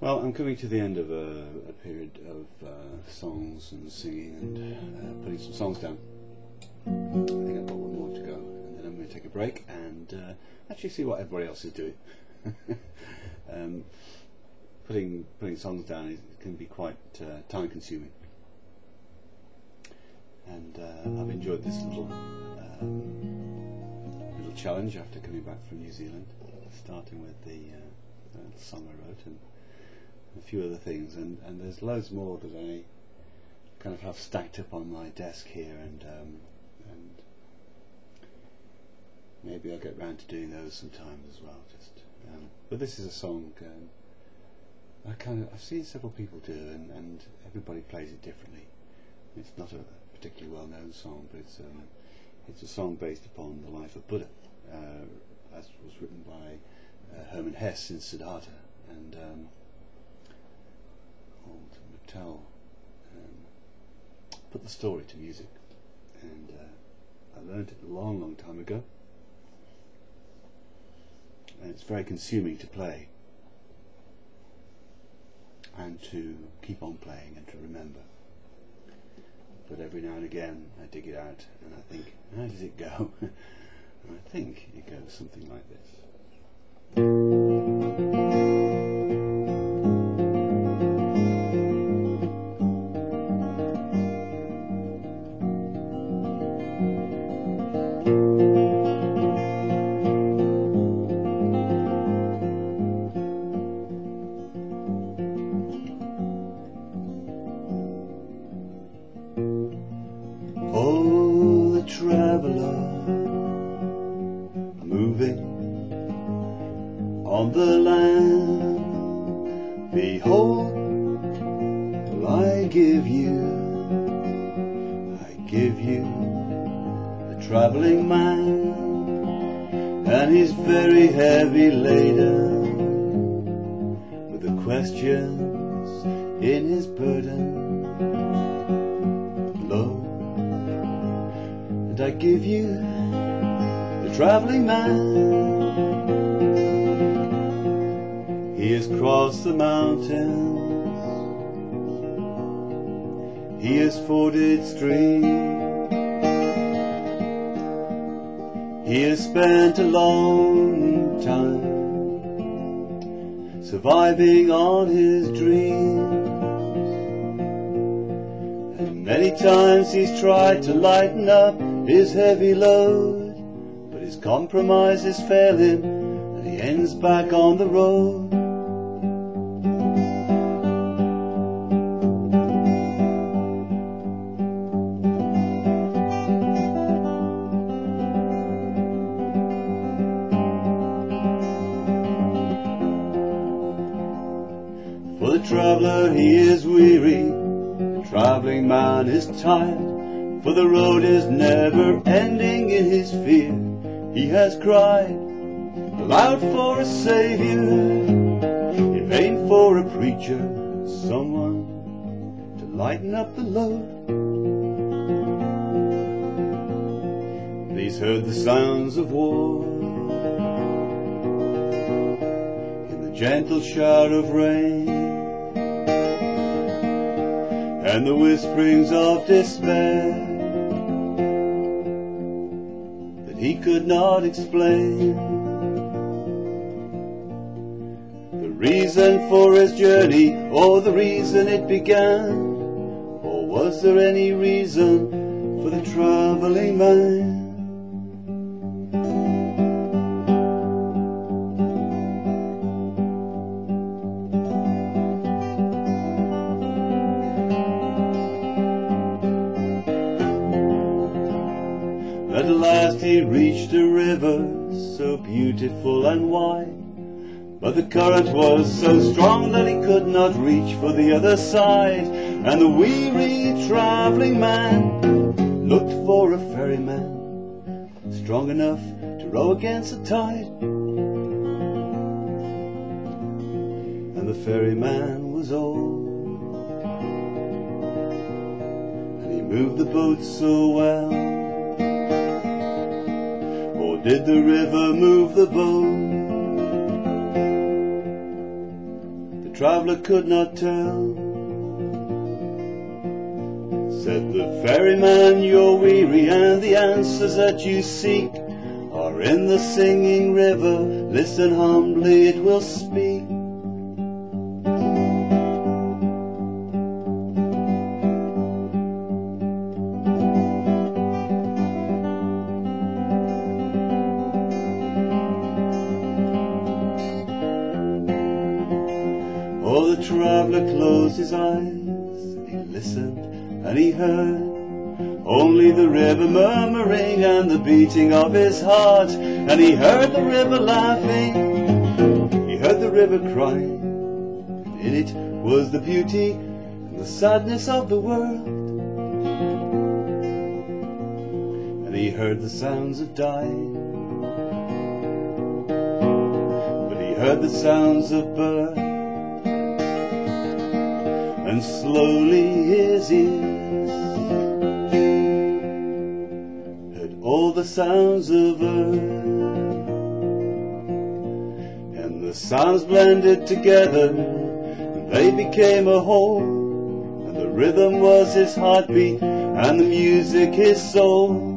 Well, I'm coming to the end of a period of songs and singing and putting some songs down. I think I've got one more to go, and then I'm going to take a break and actually see what everybody else is doing. Putting songs down can be quite time consuming, and I've enjoyed this little challenge after coming back from New Zealand, starting with the song I wrote and a few other things, and there's loads more that I kind of have stacked up on my desk here, and maybe I'll get round to doing those sometimes as well. But this is a song I've seen several people do, and everybody plays it differently. It's not a particularly well-known song, but it's a song based upon the life of Buddha, as was written by Hermann Hesse in Siddhartha, and old Mattel put the story to music, and I learned it a long time ago, and it's very consuming to play and to keep on playing and to remember. But every now and again I dig it out and I think, how does it go? And I think it goes something like this. Oh, the traveller moving on the land, behold, I give you the travelling man, and he's very heavy laden with the questions in his burden. Lo, and I give you the travelling man. He has crossed the mountains, he has forded streams, he has spent a long time surviving on his dreams. Many times he's tried to lighten up his heavy load, but his compromises fail him and he ends back on the road. For the traveller he is weary, the travelling man is tired, for the road is never ending in his fear. He has cried aloud for a saviour, in vain for a preacher, someone to lighten up the load. But he's heard the sounds of war, in the gentle shout of rain, and the whisperings of despair that he could not explain. The reason for his journey, or the reason it began, or was there any reason for the travelling man? At last he reached a river so beautiful and wide, but the current was so strong that he could not reach for the other side, and the weary travelling man looked for a ferryman strong enough to row against the tide. And the ferryman was old, and he moved the boat so well. Or did the river move the boat? The traveller could not tell. Said the ferryman, you're weary, and the answers that you seek are in the singing river. Listen humbly, it will speak. Oh, the traveller closed his eyes, he listened and he heard only the river murmuring and the beating of his heart. And he heard the river laughing, he heard the river crying, and in it was the beauty and the sadness of the world. And he heard the sounds of dying, but he heard the sounds of birth. And slowly his ears heard all the sounds of earth, and the sounds blended together, and they became a whole, and the rhythm was his heartbeat, and the music his soul.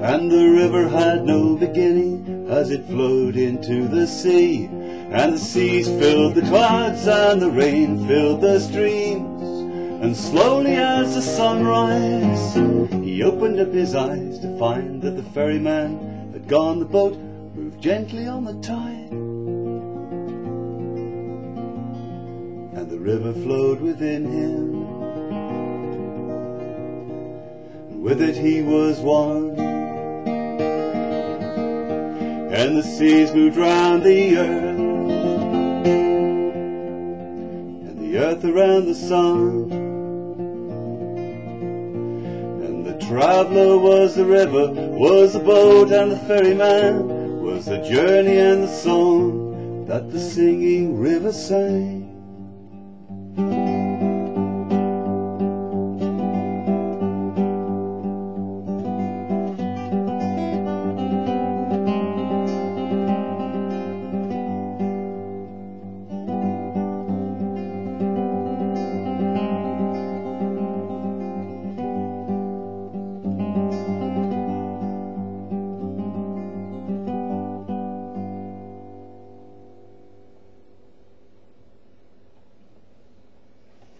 And the river had no beginning as it flowed into the sea, and the seas filled the clouds and the rain filled the streams. And slowly as the sun rose, he opened up his eyes to find that the ferryman had gone. The boat moved gently on the tide, and the river flowed within him, and with it he was one. And the seas moved round the earth, and the earth around the sun. And the traveller was the river, was the boat, and the ferryman was the journey and the song that the singing river sang.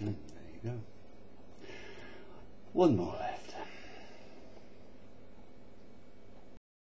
There you go. One more.